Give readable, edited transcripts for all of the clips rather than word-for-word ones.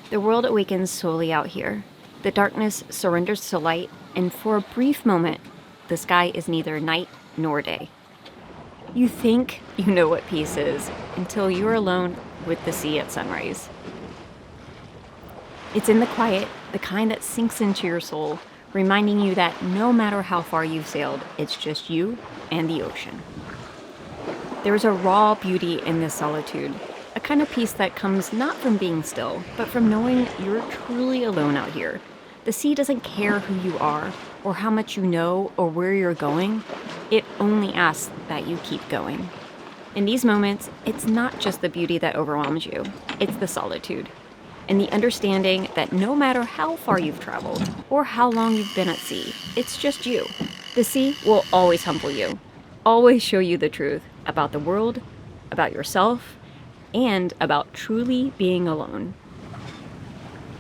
The world awakens slowly out here. The darkness surrenders to light, and for a brief moment, the sky is neither night nor day. You think you know what peace is until you're alone with the sea at sunrise. It's in the quiet, the kind that sinks into your soul, reminding you that no matter how far you've sailed, it's just you and the ocean. There's a raw beauty in this solitude, a kind of peace that comes not from being still, but from knowing you're truly alone out here. The sea doesn't care who you are, or how much you know, or where you're going. It only asks that you keep going. In these moments, it's not just the beauty that overwhelms you, it's the solitude. And the understanding that no matter how far you've traveled, or how long you've been at sea, it's just you. The sea will always humble you, always show you the truth about the world, about yourself, and about truly being alone.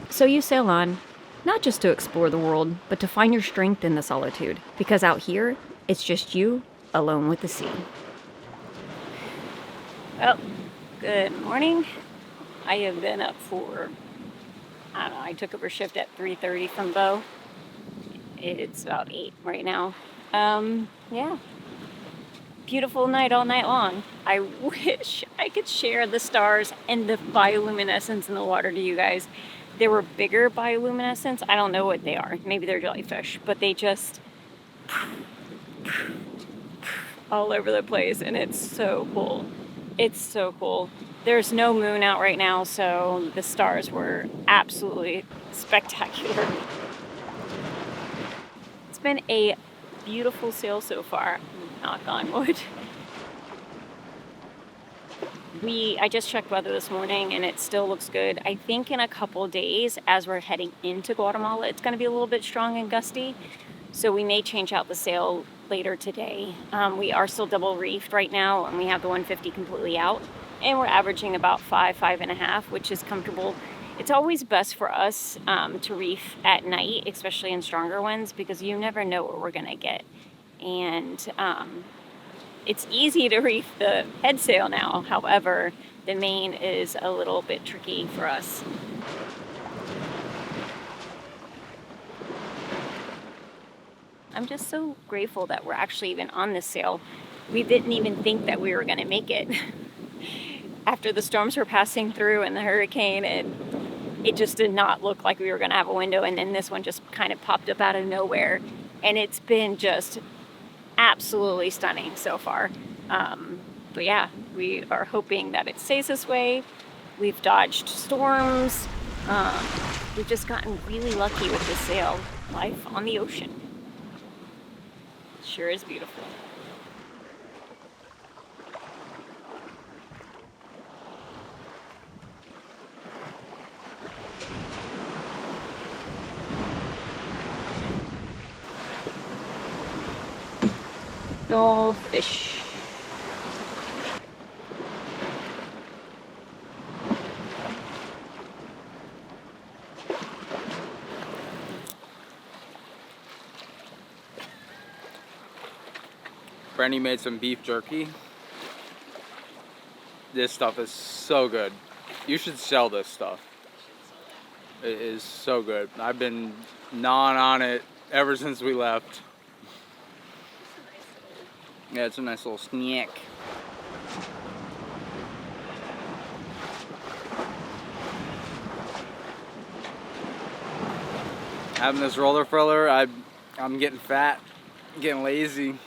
So you sail on, not just to explore the world, but to find your strength in the solitude, because out here, it's just you alone with the sea. Well, good morning. I have been up for, I took over shift at 3:30 from Beau. It's about 8 right now. Yeah. Beautiful night all night long. I wish I could share the stars and the bioluminescence in the water to you guys. There were bigger bioluminescence. I don't know what they are. Maybe they're jellyfish, but they just all over the place, and it's so cool. It's so cool. There's no moon out right now, so the stars were absolutely spectacular. It's been a beautiful sail so far, knock on wood. I just checked weather this morning and it still looks good. I think in a couple days, as we're heading into Guatemala, it's going to be a little bit strong and gusty, so we may change out the sail later today. We are still double reefed right now, and we have the 150 completely out, and we're averaging about 5.5, which is comfortable. It's always best for us to reef at night, especially in stronger winds, because you never know what we're going to get. And it's easy to reef the head sail now. However, the main is a little bit tricky for us. I'm just so grateful that we're actually even on this sail. We didn't even think that we were going to make it. After the storms were passing through and the hurricane, and it just did not look like we were going to have a window, and then this one just kind of popped up out of nowhere, and it's been just absolutely stunning so far. But yeah, we are hoping that it stays this way. We've dodged storms. We've just gotten really lucky with this sail. Life on the ocean. It sure is beautiful. No fish. Brandy made some beef jerky. This stuff is so good. You should sell this stuff. It is so good. I've been gnawing on it ever since we left. Yeah, it's a nice little snack. Having this roller filler, I'm getting fat, getting lazy.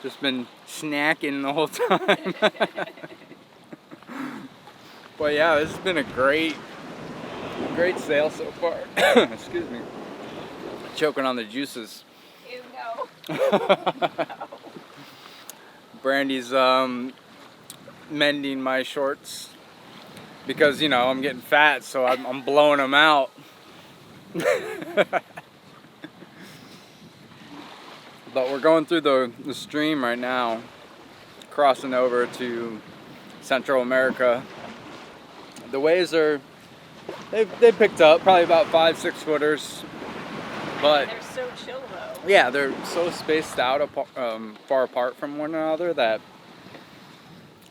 Just been snacking the whole time. But yeah, this has been a great sail so far. Excuse me. Choking on the juices. Ew, no. Brandy's mending my shorts because, you know, I'm getting fat, so I'm blowing them out. But we're going through the stream right now, crossing over to Central America. The waves are, they picked up probably about 5-6 footers, but They're so chill though. yeah, they're so spaced out far apart from one another that,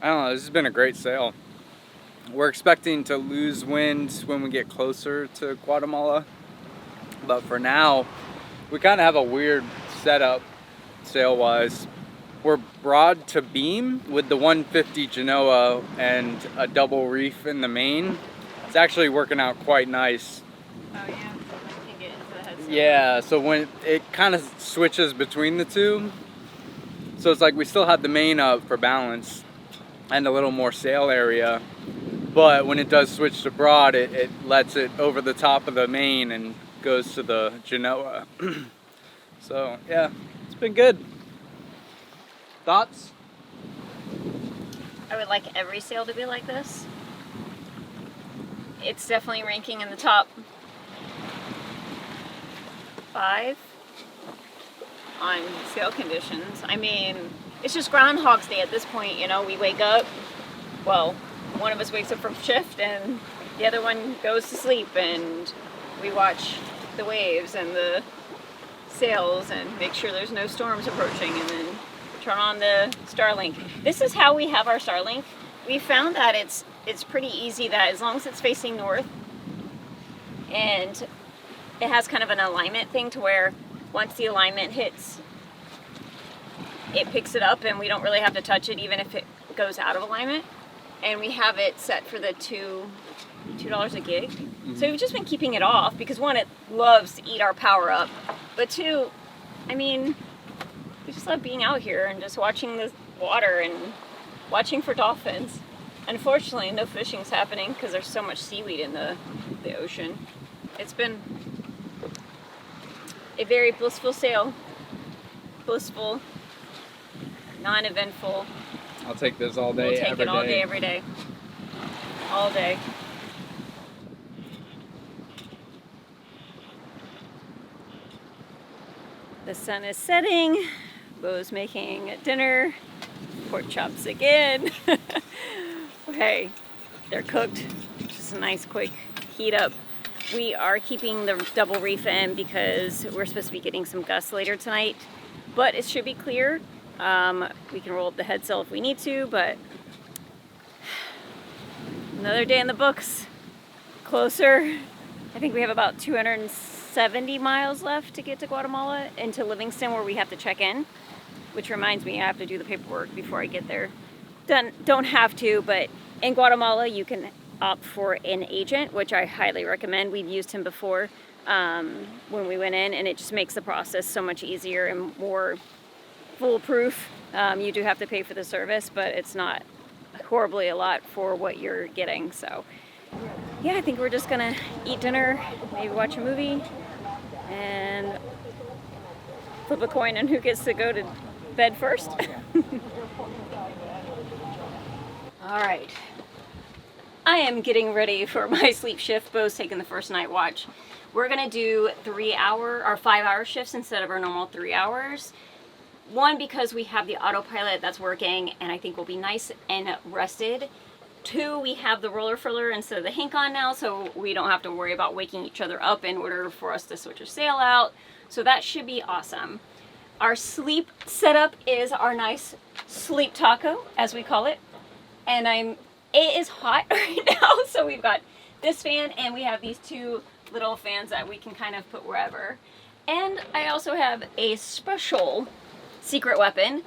I don't know, this has been a great sail. We're expecting to lose wind when we get closer to Guatemala, but for now, we kind of have a weird setup sail-wise. We're broad to beam with the 150 Genoa and a double reef in the main. It's actually working out quite nice. Oh yeah, I can get into the head sail. Yeah, so when it kind of switches between the two, so it's like we still have the main up for balance and a little more sail area, but when it does switch to broad, it lets it over the top of the main and goes to the Genoa. So yeah, it's been good. Thoughts? I would like every sail to be like this. It's definitely ranking in the top 5 on sail conditions. I mean, it's just Groundhog's Day at this point, you know. We wake up, well, one of us wakes up from shift and the other one goes to sleep, and we watch the waves and the sails and make sure there's no storms approaching, and then turn on the Starlink. This is how we have our Starlink. We found that it's pretty easy, that as long as it's facing north, and it has kind of an alignment thing to where once the alignment hits, it picks it up and we don't really have to touch it even if it goes out of alignment. And we have it set for the $2 a gig. Mm-hmm. So we've just been keeping it off because one, it loves to eat our power up, but two, I mean, we just love being out here and just watching the water and watching for dolphins. Unfortunately, no fishing's happening because there's so much seaweed in the ocean. It's been a very blissful sail. Blissful, non-eventful. I'll take this all day, we'll take every it all day. day, every day. All day. The sun is setting. Beau's making dinner. Pork chops again. Okay, they're cooked. Just a nice quick heat up. We are keeping the double reef in because we're supposed to be getting some gusts later tonight, but it should be clear. We can roll up the head sail if we need to, but another day in the books. Closer. I think we have about 270 miles left to get to Guatemala and to Livingston, where we have to check in, which reminds me I have to do the paperwork before I get there. Don't have to, but in Guatemala you can opt for an agent, which I highly recommend. We've used him before when we went in, and it just makes the process so much easier and more foolproof. You do have to pay for the service, but it's not horribly a lot for what you're getting. So yeah, I think we're just gonna eat dinner, maybe watch a movie, and flip a coin on who gets to go to bed first. All right, I am getting ready for my sleep shift. Beau's taking the first night watch. We're gonna do 3-hour or 5-hour shifts instead of our normal 3 hours. One, because we have the autopilot that's working and I think we'll be nice and rested. Two, we have the roller furler instead of the hink on now, so we don't have to worry about waking each other up in order for us to switch our sail out. So that should be awesome. Our sleep setup is our nice sleep taco, as we call it. And it is hot right now, so we've got this fan and we have these two little fans that we can kind of put wherever. And I also have a special secret weapon.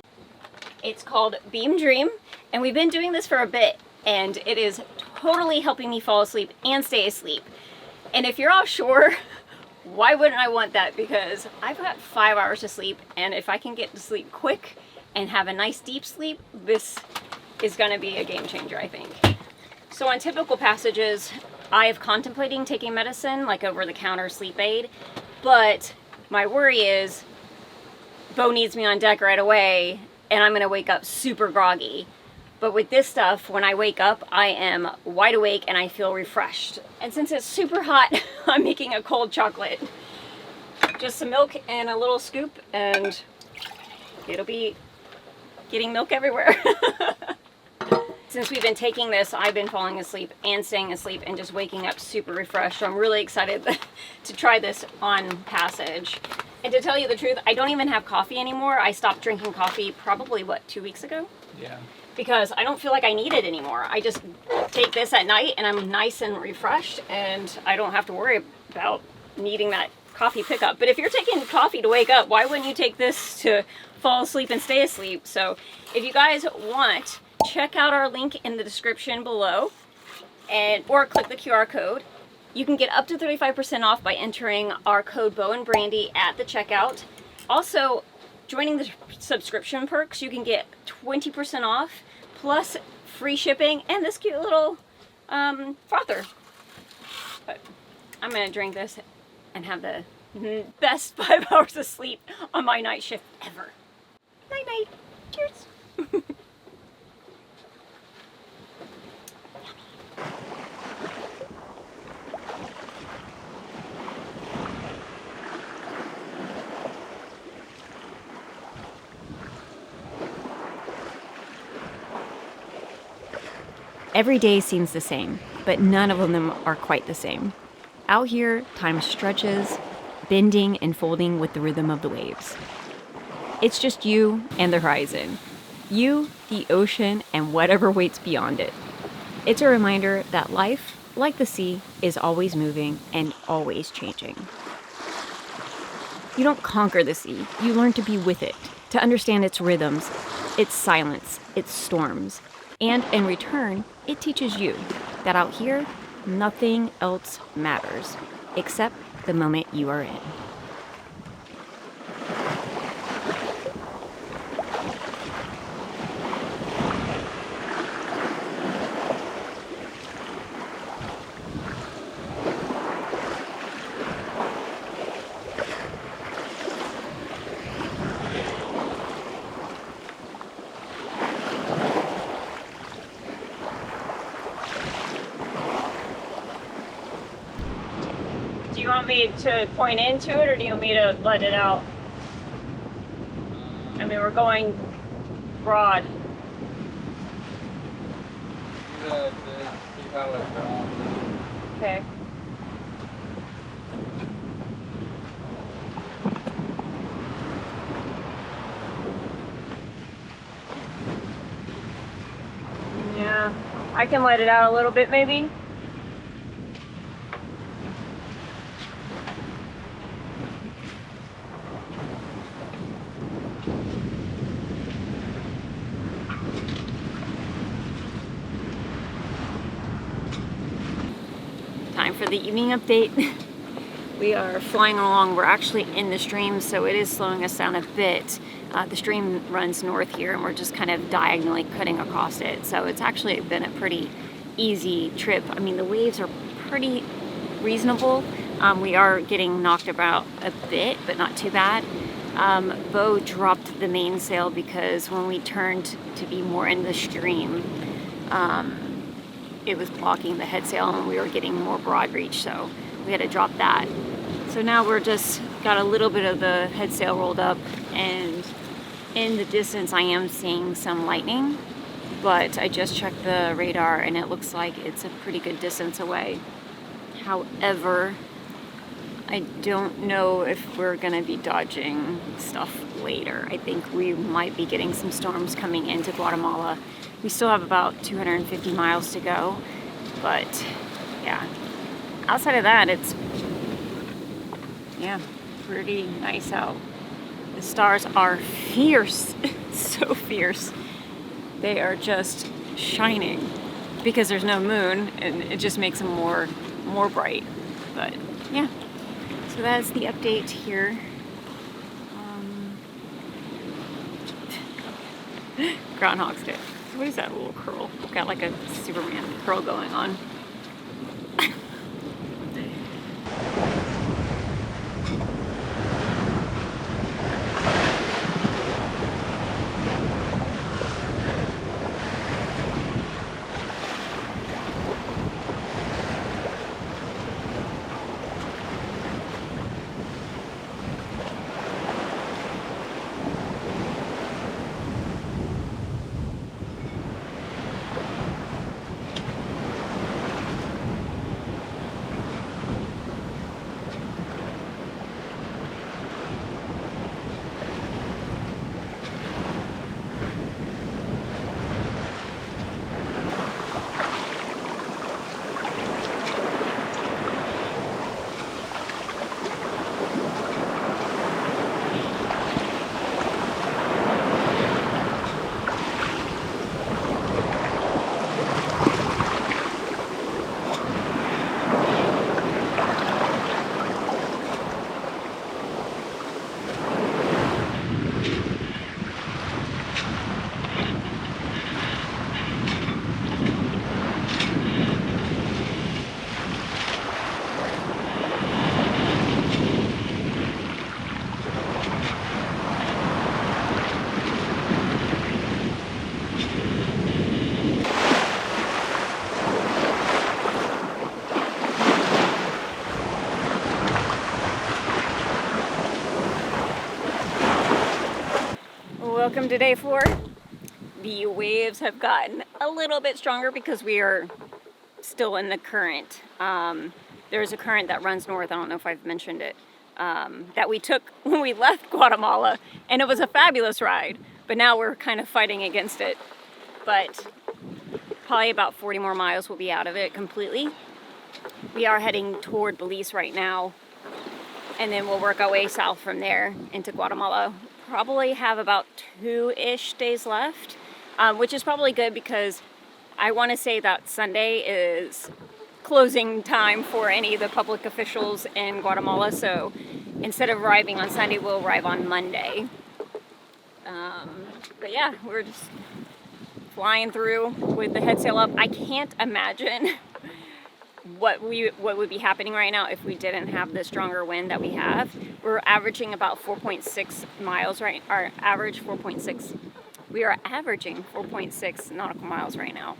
It's called Beam Dream, and we've been doing this for a bit, and it is totally helping me fall asleep and stay asleep. And if you're offshore, why wouldn't I want that? Because I've got 5 hours to sleep, and if I can get to sleep quick and have a nice deep sleep, this is going to be a game changer, I think. So on typical passages, I have contemplating taking medicine, like over-the-counter sleep aid, but my worry is Beau needs me on deck right away, and I'm going to wake up super groggy. But with this stuff, when I wake up, I am wide awake and I feel refreshed. And since it's super hot, I'm making a cold chocolate. Just some milk and a little scoop, and it'll be getting milk everywhere. Since we've been taking this, I've been falling asleep and staying asleep and just waking up super refreshed. So I'm really excited to try this on passage. And to tell you the truth, I don't even have coffee anymore. I stopped drinking coffee probably, 2 weeks ago? Yeah. because I don't feel like I need it anymore. I just take this at night and I'm nice and refreshed, and I don't have to worry about needing that coffee pickup. But if you're taking coffee to wake up, why wouldn't you take this to fall asleep and stay asleep? So if you guys want, check out our link in the description below, or click the QR code. You can get up to 35% off by entering our code Beau and Brandy at the checkout. Also, joining the subscription perks, you can get 20% off plus free shipping and this cute little frother. But I'm gonna drink this and have the best 5 hours of sleep on my night shift ever. Night night. Cheers. Every day seems the same, but none of them are quite the same. Out here, time stretches, bending and folding with the rhythm of the waves. It's just you and the horizon. You, the ocean, and whatever waits beyond it. It's a reminder that life, like the sea, is always moving and always changing. You don't conquer the sea, you learn to be with it, to understand its rhythms, its silence, its storms. And in return, it teaches you that out here, nothing else matters except the moment you are in. Do you want me to point into it, or do you want me to let it out? I mean, we're going broad. Okay. Yeah, I can let it out a little bit, maybe. Time for the evening update. We are flying along. We're actually in the stream, so it is slowing us down a bit. The stream runs north here, and we're just kind of diagonally cutting across it. So it's actually been a pretty easy trip. I mean, the waves are pretty reasonable. We are getting knocked about a bit, but not too bad. Beau dropped the mainsail because when we turned to be more in the stream, it was blocking the head sail and we were getting more broad reach, so we had to drop that. So now we're just got a little bit of the head sail rolled up, and in the distance I am seeing some lightning, but I just checked the radar and it looks like it's a pretty good distance away. However, I don't know if we're gonna be dodging stuff later. I think we might be getting some storms coming into Guatemala. We still have about 250 miles to go, but yeah, outside of that, it's, yeah, pretty nice out. The stars are fierce, so fierce. They are just shining because there's no moon, and it just makes them more bright. But yeah, so that's the update here. Groundhog's Day. What is that little curl? Got like a Superman curl going on. Welcome to day 4. The waves have gotten a little bit stronger because we are still in the current. There's a current that runs north, I don't know if I've mentioned it, that we took when we left Guatemala, and it was a fabulous ride, but now we're kind of fighting against it. But probably about 40 more miles we'll be out of it completely. We are heading toward Belize right now, and then we'll work our way south from there into Guatemala. Probably have about 2-ish days left, which is probably good because I want to say that Sunday is closing time for any of the public officials in Guatemala, so instead of arriving on Sunday, we'll arrive on Monday. But yeah, we're just flying through with the head sail up. I can't imagine what would be happening right now if we didn't have the stronger wind that we have. We're averaging about 4.6 miles, right? Our average 4.6. We are averaging 4.6 nautical miles right now.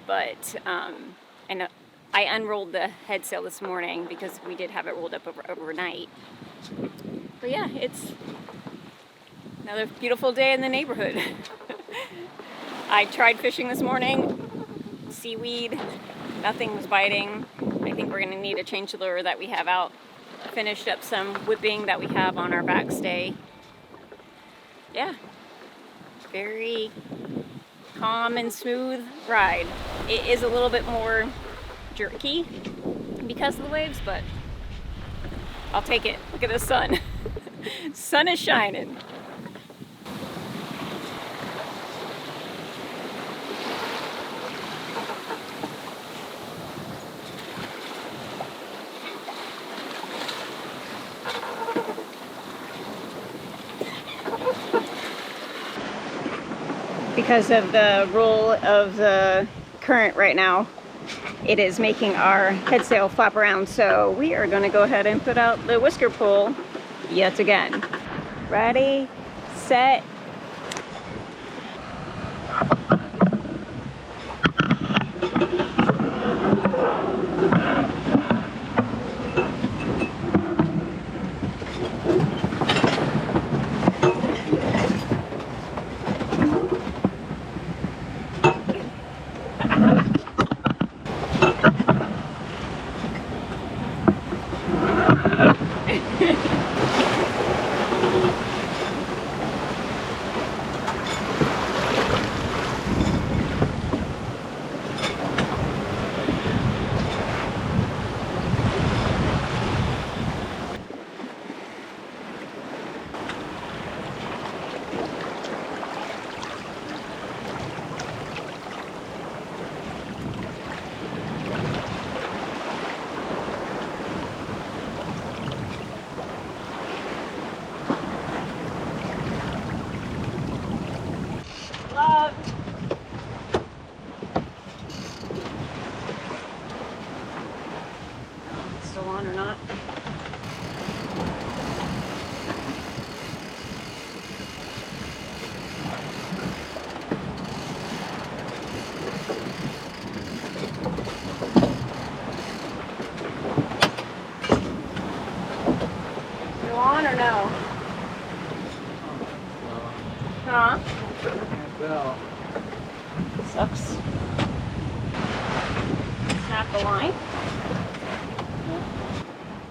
But and I unrolled the head sail this morning because we did have it rolled up overnight. But yeah, it's another beautiful day in the neighborhood. I tried fishing this morning, seaweed, nothing was biting. I think we're gonna need to change the lure that we have out. Finished up some whipping that we have on our backstay. Yeah, very calm and smooth ride. It is a little bit more jerky because of the waves, but I'll take it. Look at the sun. Sun is shining. Because of the roll of the current right now, it is making our head sail flap around, so we are going to go ahead and put out the whisker pull yet again. Ready, set, love. Still on or not? Still on or no? Huh? Sucks. Snap the line.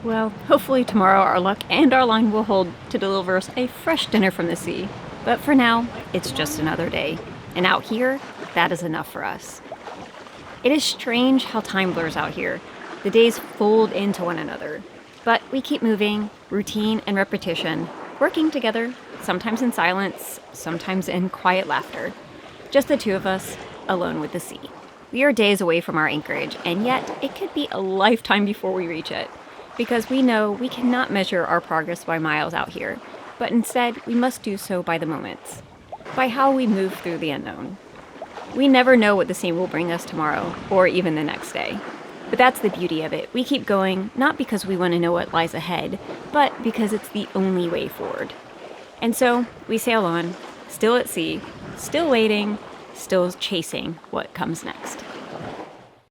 Well, hopefully tomorrow our luck and our line will hold to deliver us a fresh dinner from the sea. But for now, it's just another day. And out here, that is enough for us. It is strange how time blurs out here. The days fold into one another. But we keep moving, routine and repetition, working together, sometimes in silence, sometimes in quiet laughter. Just the two of us, alone with the sea. We are days away from our anchorage, and yet it could be a lifetime before we reach it. Because we know we cannot measure our progress by miles out here, but instead we must do so by the moments, by how we move through the unknown. We never know what the sea will bring us tomorrow, or even the next day. But that's the beauty of it. We keep going, not because we want to know what lies ahead, but because it's the only way forward. And so we sail on, still at sea, still waiting, still chasing what comes next.